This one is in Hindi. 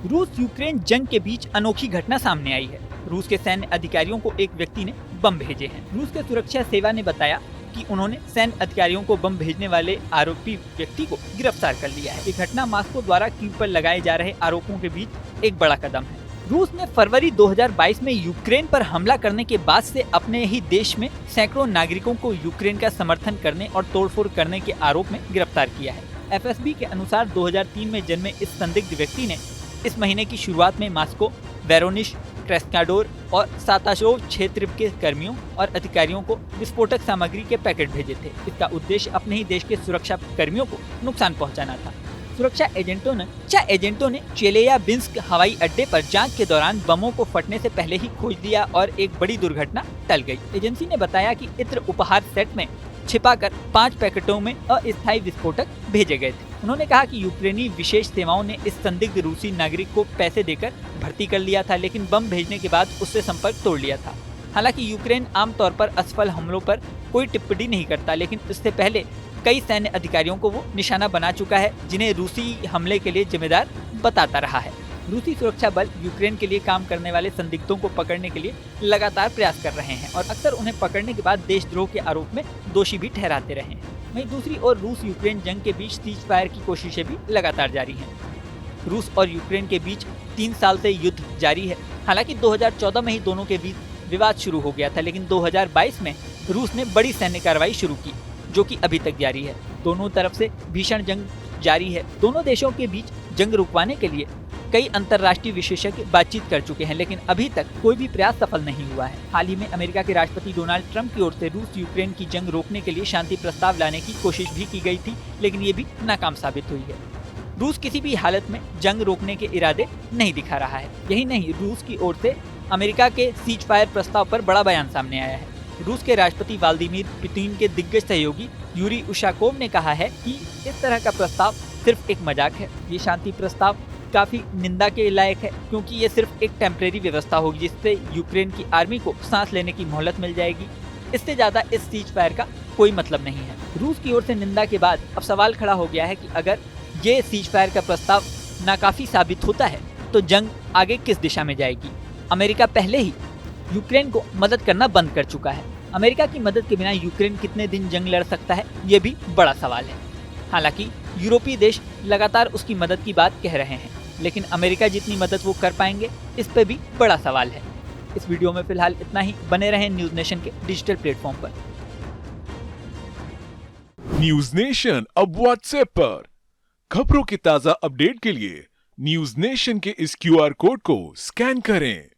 रूस यूक्रेन जंग के बीच अनोखी घटना सामने आई है। रूस के सैन्य अधिकारियों को एक व्यक्ति ने बम भेजे हैं। रूस के सुरक्षा सेवा ने बताया कि उन्होंने सैन्य अधिकारियों को बम भेजने वाले आरोपी व्यक्ति को गिरफ्तार कर लिया है। ये घटना मॉस्को द्वारा कीव पर लगाए जा रहे आरोपों के बीच एक बड़ा कदम है। रूस ने फरवरी 2022 में यूक्रेन पर हमला करने के बाद से अपने ही देश में सैकड़ों नागरिकों को यूक्रेन का समर्थन करने और तोड़फोड़ करने के आरोप में गिरफ्तार किया है। एफएसबी के अनुसार 2003 में जन्मे इस संदिग्ध व्यक्ति ने इस महीने की शुरुआत में मॉस्को, वेरोनिश, क्रेस्काडोर और साताशोव क्षेत्र के कर्मियों और अधिकारियों को विस्फोटक सामग्री के पैकेट भेजे थे। इसका उद्देश्य अपने ही देश के सुरक्षा कर्मियों को नुकसान पहुंचाना था। सुरक्षा एजेंटों ने चेल्याबिंस्क हवाई अड्डे पर जांच के दौरान बमों को फटने से पहले ही खोज लिया और एक बड़ी दुर्घटना टल गई। एजेंसी ने बताया कि इत्र उपहार सेट में छिपाकर 5 पैकेटों में अस्थायी विस्फोटक भेजे गए थे। उन्होंने कहा कि यूक्रेनी विशेष सेवाओं ने इस संदिग्ध रूसी नागरिक को पैसे देकर भर्ती कर लिया था, लेकिन बम भेजने के बाद उससे संपर्क तोड़ लिया था। हालांकि यूक्रेन आमतौर पर असफल हमलों पर कोई टिप्पणी नहीं करता, लेकिन इससे पहले कई सैन्य अधिकारियों को वो निशाना बना चुका है, जिन्हें रूसी हमले के लिए जिम्मेदार बताता रहा है। रूसी सुरक्षा बल यूक्रेन के लिए काम करने वाले संदिग्धों को पकड़ने के लिए लगातार प्रयास कर रहे हैं और अक्सर उन्हें पकड़ने के बाद देशद्रोह के आरोप में दोषी भी ठहराते रहे हैं। वहीं दूसरी ओर रूस यूक्रेन जंग के बीच सीज फायर की कोशिशें भी लगातार जारी हैं। रूस और यूक्रेन के बीच 3 साल से युद्ध जारी है। हालांकि 2014 में ही दोनों के बीच विवाद शुरू हो गया था, लेकिन 2022 में रूस ने बड़ी सैन्य कार्रवाई शुरू की, जो कि अभी तक जारी है। दोनों तरफ से भीषण जंग जारी है। दोनों देशों के बीच जंग रुकवाने के लिए कई अंतर्राष्ट्रीय विशेषज्ञ बातचीत कर चुके हैं, लेकिन अभी तक कोई भी प्रयास सफल नहीं हुआ है। हाल ही में अमेरिका के राष्ट्रपति डोनाल्ड ट्रंप की ओर से रूस यूक्रेन की जंग रोकने के लिए शांति प्रस्ताव लाने की कोशिश भी की गई थी, लेकिन ये भी नाकाम साबित हुई है। रूस किसी भी हालत में जंग रोकने के इरादे नहीं दिखा रहा है। यही नहीं, रूस की ओर से अमेरिका के सीज फायर प्रस्ताव पर बड़ा बयान सामने आया है। रूस के राष्ट्रपति व्लादिमीर पुतिन के दिग्गज सहयोगी यूरी उशाकोव ने कहा है कि इस तरह का प्रस्ताव सिर्फ एक मजाक है। ये शांति प्रस्ताव काफी निंदा के लायक है, क्योंकि ये सिर्फ एक टेम्परेरी व्यवस्था होगी, जिससे यूक्रेन की आर्मी को सांस लेने की मोहलत मिल जाएगी। इससे ज्यादा इस सीज फायर का कोई मतलब नहीं है। रूस की ओर से निंदा के बाद अब सवाल खड़ा हो गया है कि अगर ये सीज फायर का प्रस्ताव नाकाफी साबित होता है तो जंग आगे किस दिशा में जाएगी। अमेरिका पहले ही यूक्रेन को मदद करना बंद कर चुका है। अमेरिका की मदद के बिना यूक्रेन कितने दिन जंग लड़ सकता है, ये भी बड़ा सवाल है। हालांकि यूरोपीय देश लगातार उसकी मदद की बात कह रहे हैं, लेकिन अमेरिका जितनी मदद वो कर पाएंगे, इस पे भी बड़ा सवाल है। इस वीडियो में फिलहाल इतना ही। बने रहें न्यूज नेशन के डिजिटल प्लेटफॉर्म पर। न्यूज नेशन अब व्हाट्सएप पर खबरों की ताजा अपडेट के लिए न्यूज नेशन के इस क्यूआर कोड को स्कैन करें।